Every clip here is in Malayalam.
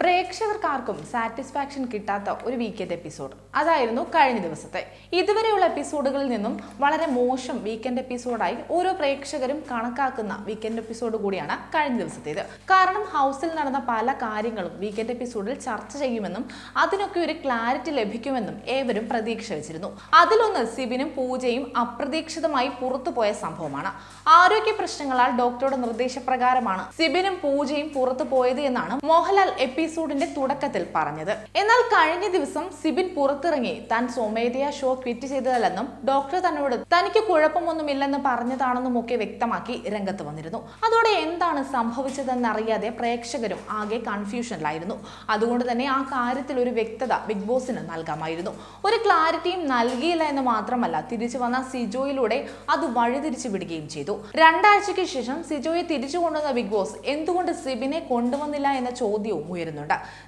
പ്രേക്ഷകർക്കാർക്കും സാറ്റിസ്ഫാക്ഷൻ കിട്ടാത്ത ഒരു വീക്കെൻഡ് എപ്പിസോഡ് അതായിരുന്നു കഴിഞ്ഞ ദിവസത്തെ. ഇതുവരെയുള്ള എപ്പിസോഡുകളിൽ നിന്നും വളരെ മോശം വീക്കെൻഡ് എപ്പിസോഡായി ഓരോ പ്രേക്ഷകരും കണക്കാക്കുന്ന വീക്കെൻഡ് എപ്പിസോഡ് കൂടിയാണ് കഴിഞ്ഞ ദിവസത്തേത്. കാരണം ഹൗസിൽ നടന്ന പല കാര്യങ്ങളും വീക്കെൻഡ് എപ്പിസോഡിൽ ചർച്ച ചെയ്യുമെന്നും അതിനൊക്കെ ഒരു ക്ലാരിറ്റി ലഭിക്കുമെന്നും ഏവരും പ്രതീക്ഷ വെച്ചിരുന്നു. അതിലൊന്ന് സിബിനും പൂജയും അപ്രതീക്ഷിതമായി പുറത്തുപോയ സംഭവമാണ്. ആരോഗ്യ പ്രശ്നങ്ങളാൽ ഡോക്ടറുടെ നിർദ്ദേശപ്രകാരമാണ് സിബിനും പൂജയും പുറത്തു പോയത് എന്നാണ് മോഹൻലാൽ എപ്പിസോഡിന്റെ തുടക്കത്തിൽ പറഞ്ഞത്. എന്നാൽ കഴിഞ്ഞ ദിവസം സിബിൻ പുറത്തിറങ്ങി താൻ സ്വമേധയാ ഷോ ക്വിറ്റ് ചെയ്തതല്ലെന്നും ഡോക്ടർ തന്നോട് തനിക്ക് കുഴപ്പമൊന്നുമില്ലെന്ന് പറഞ്ഞതാണെന്നും ഒക്കെ വ്യക്തമാക്കി രംഗത്ത് വന്നിരുന്നു. അതോടെ എന്താണ് സംഭവിച്ചതെന്നറിയാതെ പ്രേക്ഷകരും ആകെ കൺഫ്യൂഷനിലായിരുന്നു. അതുകൊണ്ട് തന്നെ ആ കാര്യത്തിൽ ഒരു വ്യക്തത ബിഗ് ബോസിന് നൽകാമായിരുന്നു. ഒരു ക്ലാരിറ്റിയും നൽകിയില്ല എന്ന് മാത്രമല്ല, തിരിച്ചു വന്ന സിജോയിലൂടെ അത് വഴിതിരിച്ചു വിടുകയും ചെയ്തു. 2 ആഴ്ചയ്ക്ക് ശേഷം സിജോയെ തിരിച്ചു കൊണ്ടുവന്ന ബിഗ് ബോസ് എന്തുകൊണ്ട് സിബിനെ കൊണ്ടുവന്നില്ല എന്ന ചോദ്യവും ഉയരുന്നുണ്ട്.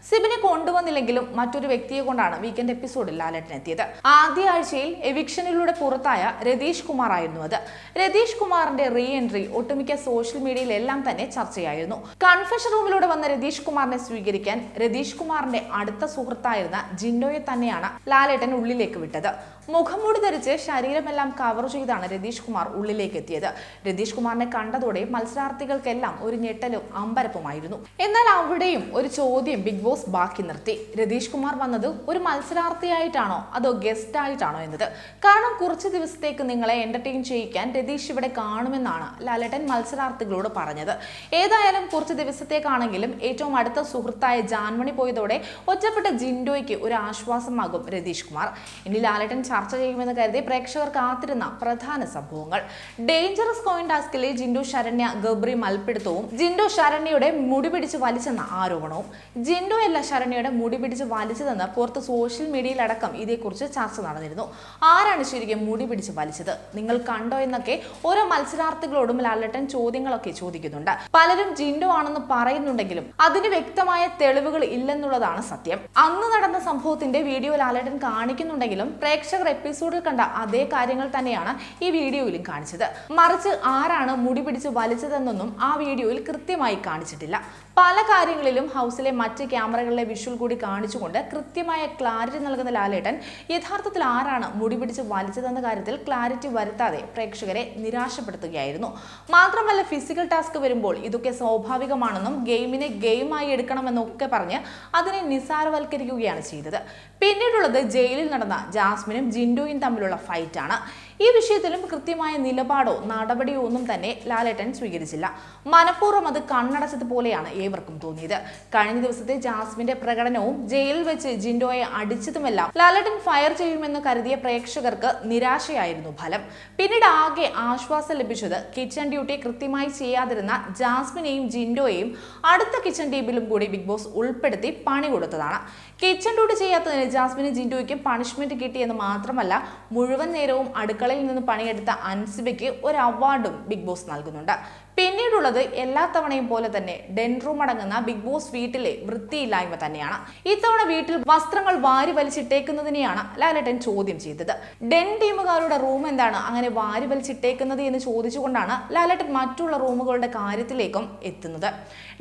സിബിനെ കൊണ്ടുവന്നില്ലെങ്കിലും മറ്റൊരു വ്യക്തിയെ കൊണ്ടാണ് വീക്കെൻഡ് എപ്പിസോഡിൽ ലാലേട്ടൻ എത്തിയത്. ആദ്യ ആഴ്ചയിൽ എവിക്ഷനിലൂടെ പുറത്തായ രതീഷ് കുമാർ ആയിരുന്നു അത്. രതീഷ് കുമാറിന്റെ റീ എൻട്രി ഒട്ടുമിക്ക സോഷ്യൽ മീഡിയയിലെല്ലാം തന്നെ ചർച്ചയായിരുന്നു. കൺഫഷൻ റൂമിലൂടെ വന്ന രതീഷ് കുമാറിനെ സ്വീകരിക്കാൻ രതീഷ് കുമാറിന്റെ അടുത്ത സുഹൃത്തായിരുന്ന ജിൻഡോയെ തന്നെയാണ് ലാലേട്ടൻ ഉള്ളിലേക്ക് വിട്ടത്. മുഖംമൂടി ധരിച്ച് ശരീരമെല്ലാം കവർ ചെയ്താണ് രതീഷ് കുമാർ ഉള്ളിലേക്ക് എത്തിയത്. രതീഷ് കുമാറിനെ കണ്ടതോടെ മത്സരാർത്ഥികൾക്കെല്ലാം ഒരു ഞെട്ടലും അമ്പരപ്പുമായിരുന്നു. എന്നാൽ അവിടെയും ഒരു ചോദ്യം ബിഗ് ബോസ് ബാക്കി നിർത്തി. രതീഷ് കുമാർ വന്നത് ഒരു മത്സരാർത്ഥിയായിട്ടാണോ അതോ ഗസ്റ്റ് ആയിട്ടാണോ എന്നത്. കാരണം കുറച്ച് ദിവസത്തേക്ക് നിങ്ങളെ എന്റർടൈൻ ചെയ്യിക്കാൻ രതീഷ് ഇവിടെ കാണുമെന്നാണ് ലാലേട്ടൻ മത്സരാർത്ഥികളോട് പറഞ്ഞത്. ഏതായാലും കുറച്ച് ദിവസത്തേക്കാണെങ്കിലും ഏറ്റവും അടുത്ത സുഹൃത്തായ ജാൻമണി പോയതോടെ ഒറ്റപ്പെട്ട ജിൻഡോയ്ക്ക് ഒരു ആശ്വാസമാകും രതീഷ് കുമാർ. ഇനി ലാലേട്ടൻ ചർച്ച ചെയ്യുമെന്ന് കരുതി പ്രേക്ഷകർ കാത്തിരുന്ന പ്രധാന സംഭവങ്ങൾ: ഡേഞ്ചറസ് കോയിൻ ടാസ്കിലെ ജിൻഡോ ശരണ്യ ഗബ്രി മൽപ്പിടുത്തവും ജിൻഡോ ശരണ്യയുടെ മുടി പിടിച്ച് വലിച്ചെന്ന ആരോപണവും. ജിൻഡോ അല്ല ശരണ്യയുടെ മുടി പിടിച്ച് വലിച്ചതെന്ന് പുറത്ത് സോഷ്യൽ മീഡിയയിലടക്കം ഇതേക്കുറിച്ച് ചർച്ച നടന്നിരുന്നു. ആരാണ് ശരിക്കും മുടി പിടിച്ച് വലിച്ചത്, നിങ്ങൾ കണ്ടോ എന്നൊക്കെ ഓരോ മത്സരാർത്ഥികളോടും ലാലേട്ടൻ ചോദ്യങ്ങളൊക്കെ ചോദിക്കുന്നുണ്ട്. പലരും ജിൻഡോ ആണെന്ന് പറയുന്നുണ്ടെങ്കിലും അതിന് വ്യക്തമായ തെളിവുകൾ ഇല്ലെന്നുള്ളതാണ് സത്യം. അന്ന് നടന്ന സംഭവത്തിന്റെ വീഡിയോ ലാലേട്ടൻ കാണിക്കുന്നുണ്ടെങ്കിലും പ്രേക്ഷകർ എപ്പിസോഡിൽ കണ്ട അതേ കാര്യങ്ങൾ തന്നെയാണ് ഈ വീഡിയോയിലും കാണിച്ചത്. മറിച്ച് ആരാണ് മുടി പിടിച്ച് വലിച്ചതെന്നൊന്നും ആ വീഡിയോയിൽ കൃത്യമായി കാണിച്ചിട്ടില്ല. പല കാര്യങ്ങളിലും ഹൗസിലെ മറ്റ് ക്യാമറകളിലെ വിഷ്വൽ കൂടി കാണിച്ചുകൊണ്ട് കൃത്യമായ ക്ലാരിറ്റി നൽകുന്ന ലാലേട്ടൻ യഥാർത്ഥത്തിൽ ആരാണ് മുടി പിടിച്ച് വലിച്ചതെന്ന കാര്യത്തിൽ ക്ലാരിറ്റി വരുത്താതെ പ്രേക്ഷകരെ നിരാശപ്പെടുത്തുകയായിരുന്നു. മാത്രമല്ല, ഫിസിക്കൽ ടാസ്ക് വരുമ്പോൾ ഇതൊക്കെ സ്വാഭാവികമാണെന്നും ഗെയിമിനെ ഗെയിമായി എടുക്കണമെന്നൊക്കെ പറഞ്ഞ് അതിനെ നിസ്സാരവൽക്കരിക്കുകയാണ് ചെയ്തത്. പിന്നീടുള്ളത് ജയിലിൽ നടന്ന ജാസ്മിനും ജിൻഡോയും തമ്മിലുള്ള ഫൈറ്റാണ്. ഈ വിഷയത്തിലും കൃത്യമായ നിലപാടോ നടപടിയോ ഒന്നും തന്നെ ലാലേട്ടൻ സ്വീകരിച്ചില്ല. മനഃപൂർവ്വം അത് കണ്ണടച്ചതുപോലെയാണ് ഏവർക്കും തോന്നിയത്. കഴിഞ്ഞ ദിവസത്തെ ജാസ്മിന്റെ പ്രകടനവും ജയിലിൽ വെച്ച് ജിൻഡോയെ അടിച്ചതുമെല്ലാം ലാലേട്ടൻ ഫയർ ചെയ്യുമെന്ന് കരുതിയ പ്രേക്ഷകർക്ക് നിരാശയായിരുന്നു ഫലം. പിന്നീട് ആകെ ആശ്വാസം ലഭിച്ചത് കിച്ചൺ ഡ്യൂട്ടി കൃത്യമായി ചെയ്യാതിരുന്ന ജാസ്മിനെയും ജിൻഡോയെയും അടുത്ത കിച്ചൺ ടീമിലും കൂടി ബിഗ് ബോസ് ഉൾപ്പെടുത്തി പണി കൊടുത്തതാണ്. കിച്ചൺ ഡ്യൂട്ടി ചെയ്യാത്തതിന് ജാസ്മിനും ജിൻഡോയ്ക്കും പണിഷ്മെന്റ് കിട്ടിയെന്ന് മാത്രമല്ല, മുഴുവൻ നേരവും അടുക്കളയിൽ നിന്ന് പണിയെടുത്ത അൻസിബയ്ക്ക് ഒരു അവാർഡും ബിഗ് ബോസ് നൽകുന്നുണ്ട്. പിന്നീടുള്ളത് എല്ലാ തവണയും പോലെ തന്നെ ഡെൻ റൂം അടങ്ങുന്ന ബിഗ് ബോസ് വീട്ടിലെ വൃത്തിയില്ലായ്മ തന്നെയാണ്. ഇത്തവണ വീട്ടിൽ വസ്ത്രങ്ങൾ വാരി വലിച്ചിട്ടേക്കുന്നതിനെയാണ് ലാലേട്ടൻ ചോദ്യം ചെയ്തത്. ഡെൻ ടീമുകാരുടെ റൂം എന്താണ് അങ്ങനെ വാരി വലിച്ചിട്ടേക്കുന്നത് എന്ന് ചോദിച്ചുകൊണ്ടാണ് ലാലേട്ടൻ മറ്റുള്ള റൂമുകളുടെ കാര്യത്തിലേക്കും എത്തുന്നത്.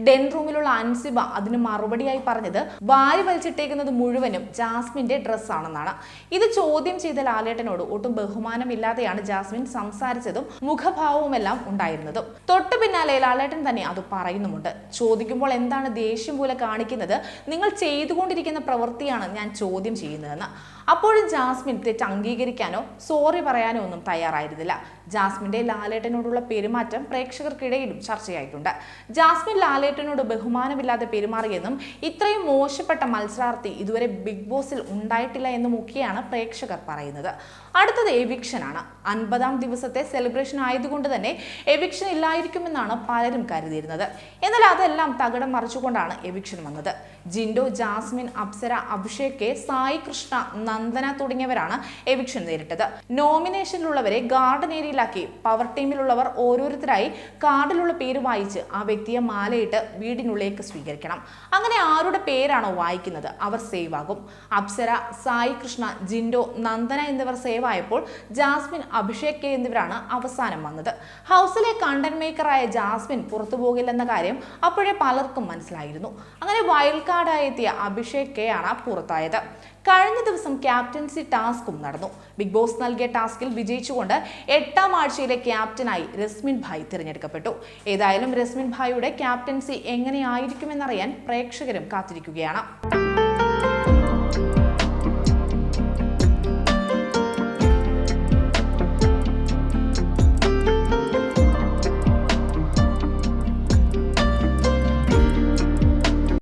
ഡെൻ റൂമിലുള്ള അൻസിബ അതിന് മറുപടിയായി പറഞ്ഞത് വാരി വലിച്ചിട്ടേക്കുന്നത് മുഴുവനും ജാസ്മിന്റെ ഡ്രസ്സാണെന്നാണ്. ഇത് ചോദ്യം ചെയ്ത ലാലേട്ടനോട് ഒട്ടും ബഹുമാനമില്ലാതെയാണ് ജാസ്മിൻ സംസാരിച്ചതും മുഖഭാവവുമെല്ലാം ഉണ്ടായിരുന്നതും. തൊട്ടു പിന്നാലെ ലാലേട്ടൻ തന്നെ അത് പറയുന്നുമുണ്ട്. ചോദിക്കുമ്പോൾ എന്താണ് ദേഷ്യം പോലെ കാണിക്കുന്നത്, നിങ്ങൾ ചെയ്തുകൊണ്ടിരിക്കുന്ന പ്രവൃത്തിയാണ് ഞാൻ ചോദ്യം ചെയ്യുന്നതെന്ന്. അപ്പോഴും ജാസ്മിൻ തെറ്റ് അംഗീകരിക്കാനോ സോറി പറയാനോ ഒന്നും തയ്യാറായിരുന്നില്ല. ജാസ്മിന്റെ ലാലേട്ടനോടുള്ള പെരുമാറ്റം പ്രേക്ഷകർക്കിടയിലും ചർച്ചയായിട്ടുണ്ട്. ജാസ്മിൻ ലാലേട്ടനോട് ബഹുമാനമില്ലാതെ പെരുമാറിയെന്നും ഇത്രയും മോശപ്പെട്ട മത്സരാർത്ഥി ഇതുവരെ ബിഗ് ബോസിൽ ഉണ്ടായിട്ടില്ല എന്നും ഒക്കെയാണ് പ്രേക്ഷകർ പറയുന്നത്. അടുത്തത് എവിക്ഷനാണ്. 50ാം ദിവസത്തെ സെലിബ്രേഷൻ ആയതുകൊണ്ട് തന്നെ എവിക്ഷൻ ഇല്ലായിരിക്കുമെന്നാണ് പലരും കരുതിയിരുന്നത്. എന്നാൽ അതെല്ലാം തകിടം മറിച്ചുകൊണ്ടാണ് എവിക്ഷൻ വന്നത്. ജിൻഡോ, ജാസ്മിൻ, അപ്സര, അഭിഷേക് കെ, സായി കൃഷ്ണ, നന്ദന തുടങ്ങിയവരാണ് എവിക്ഷൻ നേരിട്ടത്. നോമിനേഷനിലുള്ളവരെ ഗാർഡൻ ഏരിയയിൽ മനസ്സിലാക്കി പവർ ടീമിലുള്ളവർ ഓരോരുത്തരായി കാർഡിലുള്ള പേര് വായിച്ച് ആ വ്യക്തിയെ മാലയിട്ട് വീടിനുള്ളിലേക്ക് സ്വീകരിക്കണം. അങ്ങനെ ആരുടെ പേരാണോ വായിക്കുന്നത് അവർ സേവ് ആകും. അപ്സര, സായി കൃഷ്ണ, ജിൻഡോ, നന്ദന എന്നിവർ സേവ് ആയപ്പോൾ ജാസ്മിൻ, അഭിഷേക് കെ എന്നിവരാണ് അവസാനം വന്നത്. ഹൗസിലെ കണ്ടന്റ് മേക്കറായ ജാസ്മിൻ പുറത്തു പോകില്ലെന്ന കാര്യം അപ്പോഴേ പലർക്കും മനസ്സിലായിരുന്നു. അങ്ങനെ വൈൽഡ് കാർഡായി എത്തിയ അഭിഷേക് കെ ആണ് പുറത്തായത്. കഴിഞ്ഞ ദിവസം ക്യാപ്റ്റൻസി ടാസ്കും നടന്നു. ബിഗ് ബോസ് നൽകിയ ടാസ്കിൽ വിജയിച്ചുകൊണ്ട് 8ാം ആഴ്ചയിലെ ക്യാപ്റ്റനായി രസ്മിൻ ഭായ് തിരഞ്ഞെടുക്കപ്പെട്ടു. ഏതായാലും രസ്മിൻ ഭായിയുടെ ക്യാപ്റ്റൻസി എങ്ങനെയായിരിക്കുമെന്നറിയാൻ പ്രേക്ഷകരും കാത്തിരിക്കുകയാണ്.